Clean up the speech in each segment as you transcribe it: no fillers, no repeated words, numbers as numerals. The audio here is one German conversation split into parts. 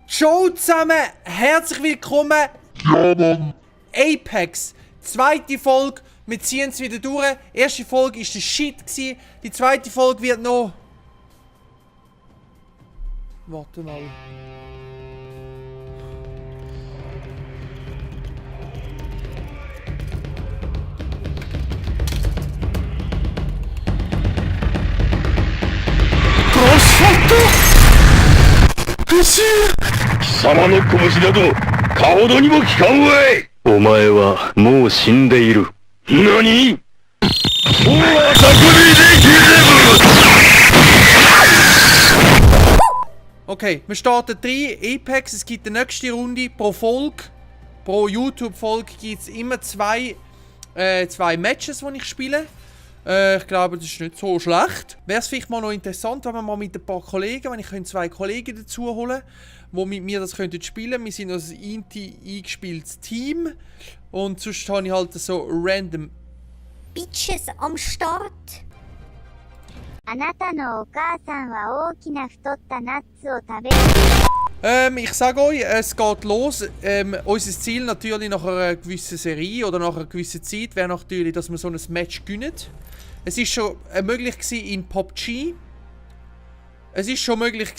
Ciao zusammen, herzlich willkommen. Ja, Mann. Apex, zweite Folge, wir ziehen es wieder durch. Erste Folge war der Shit gewesen. Die zweite Folge wird noch... Warte mal. Großvater! 貴様の拳などかほどにも効かんわい。お前はもう死んでいる。何？もうあそこにできれば。 Okay, wir starten 3 Apex. Es gibt eine nächste Runde pro Folge. Pro YouTube-Folge gibt es immer zwei Matches, die ich spiele. Ich glaube, das ist nicht so schlecht. Wäre es vielleicht mal noch interessant, wenn wir mal mit ein paar Kollegen, wenn ich 2 Kollegen dazu holen, die mit mir das könnten spielen. Wir sind also ein eingespieltes Team. Und sonst habe ich halt so random Bitches am Start. あなたのお母さんは大きな太ったナッツを食べる。 ich sage euch, es geht los. Unser Ziel natürlich nach einer gewissen Serie oder nach einer gewissen Zeit wäre natürlich, dass wir so ein Match gewinnen. Es war schon möglich in PUBG. Es war schon möglich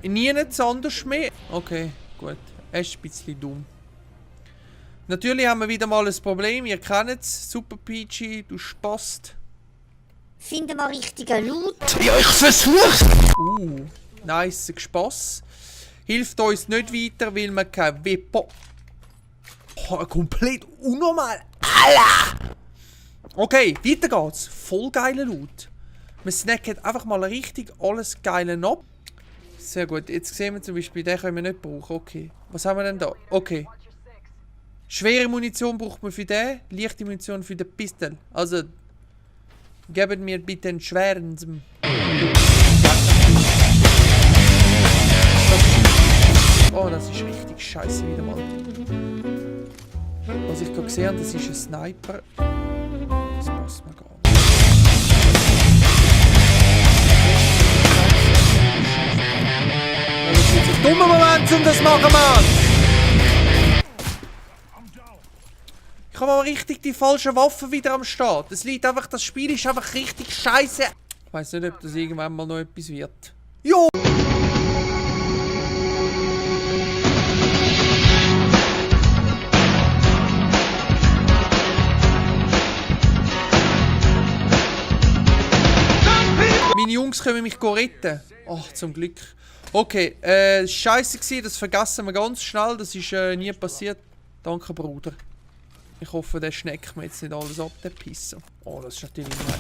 nirgends anders mehr. Okay, gut. Es ist ein bisschen dumm. Natürlich haben wir wieder mal ein Problem. Ihr kennt es. Super PG, du Spast. Finden wir richtigen Loot. Ja, ich versuch's. Nice Spaß. Hilft uns nicht weiter, weil wir kein Weapon... Oh, komplett unnormal. Alter! Okay, weiter geht's. Voll geiler Loot. Wir snacken einfach mal richtig alles Geile ab. Sehr gut. Jetzt sehen wir zum Beispiel, den können wir nicht brauchen. Okay. Was haben wir denn da? Okay. Schwere Munition braucht man für den. Leichte Munition für den Pistol. Also, gebt mir bitte einen schweren. Oh, das ist richtig scheiße wieder mal. Was ich gerade gesehen habe, das ist ein Sniper. Das passt mir gar nicht. Das ist jetzt ein dummer Moment, um das zu machen, Mann! Ich habe mal richtig die falschen Waffen wieder am Start. Es liegt einfach, das Spiel ist einfach richtig scheiße. Ich weiß nicht, ob das irgendwann mal noch etwas wird. Jo! Meine Jungs können mich retten. Ach, zum Glück. Okay, scheiße gewesen, das vergessen wir ganz schnell. Das ist nie passiert. Danke, Bruder. Ich hoffe, der schneckt mir jetzt nicht alles ab, der Pisser. Oh, das ist natürlich nicht.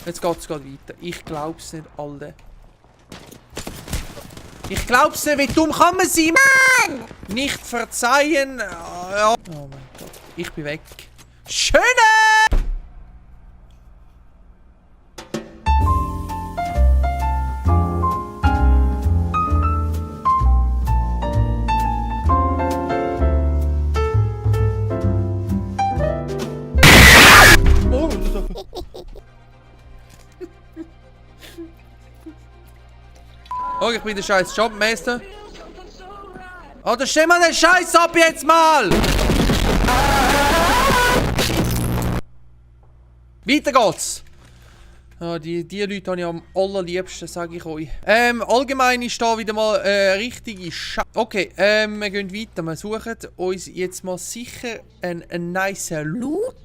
Jetzt geht es gerade weiter. Ich glaub's nicht, Alter. Ich glaub's nicht, wie dumm kann man sein, Mann! Nicht verzeihen. Ja. Oh mein Gott, ich bin weg. Schöne! Oh, ich bin der scheiß Jobmeister. Oh, da stell mal den Scheiß ab jetzt mal! Weiter geht's! Oh, die Leute habe ich am allerliebsten, sage ich euch. Allgemein ist da wieder mal richtige Scheiße. Okay, wir gehen weiter. Wir suchen uns jetzt mal sicher einen nice Loot.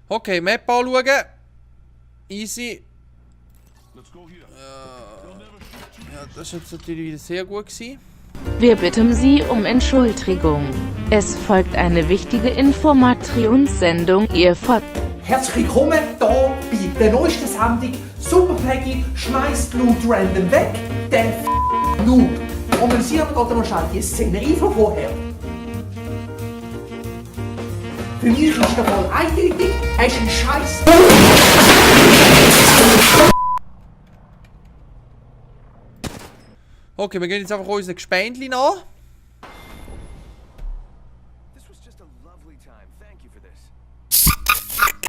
Okay, Map anschauen. Easy. Ja, das war jetzt natürlich wieder sehr gut gewesen. Wir bitten Sie um Entschuldigung. Es folgt eine wichtige Informationssendung. Ihr Herzlich willkommen hier bei der neuesten Sendung. Super Peggy schmeißt Loot random weg. Der Noob. Analysiert gerade mal schnell die Szenerie von vorher. Für mich ist der Fall eindeutig, er ist ein Scheiß. Okay, wir gehen jetzt einfach unsere Gespendli an.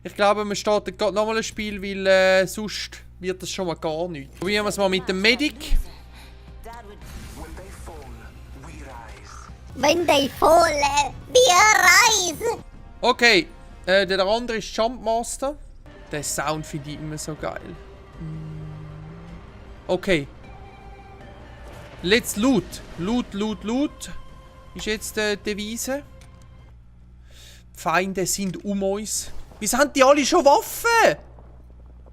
Ich glaube, man startet gerade nochmal ein Spiel, weil sonst wird das schon mal gar nichts. Probieren wir es mal mit dem Medic. When they fall, we arise! Okay, der andere ist Jumpmaster. Der Sound finde ich immer so geil. Okay. Let's loot. Loot. Ist jetzt die Devise. Die Feinde sind um uns. Wieso haben die alle schon Waffen?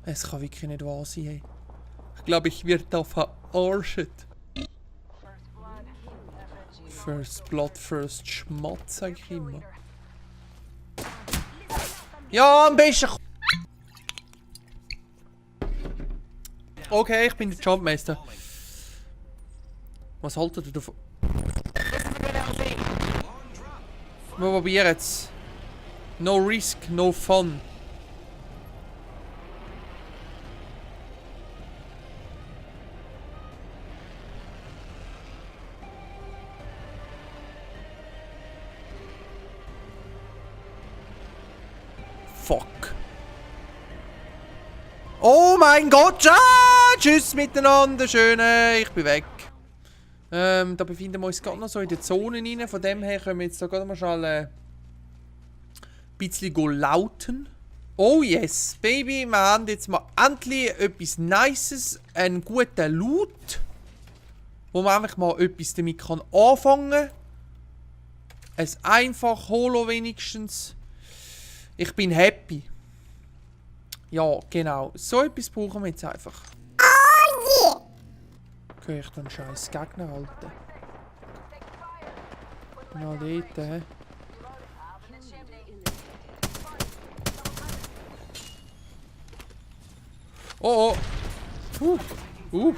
Es kann wirklich nicht wahr sein. Hey. Ich glaube, ich werde da verarscht. First Blood, First Schmott, sag ich immer. Ja, am besten. Okay, ich bin der Jumpmeister. Was haltet ihr davon? Wir probieren es. No risk, no fun. Fuck. Oh mein Gott! Ah, tschüss miteinander, schöne. Ich bin weg. Da befinden wir uns gerade noch so in der Zone rein. Von dem her können wir jetzt da gerade mal schnell ein bisschen lauten. Oh yes, Baby, wir haben jetzt mal endlich etwas Nices, einen guten Loot, wo man einfach mal etwas damit kann anfangen. Ein einfach Holo wenigstens. Ich bin happy. Ja, genau. So etwas brauchen wir jetzt einfach. Kann ich dann scheiß Gegner halten? Ja, dort, hä? Oh, oh.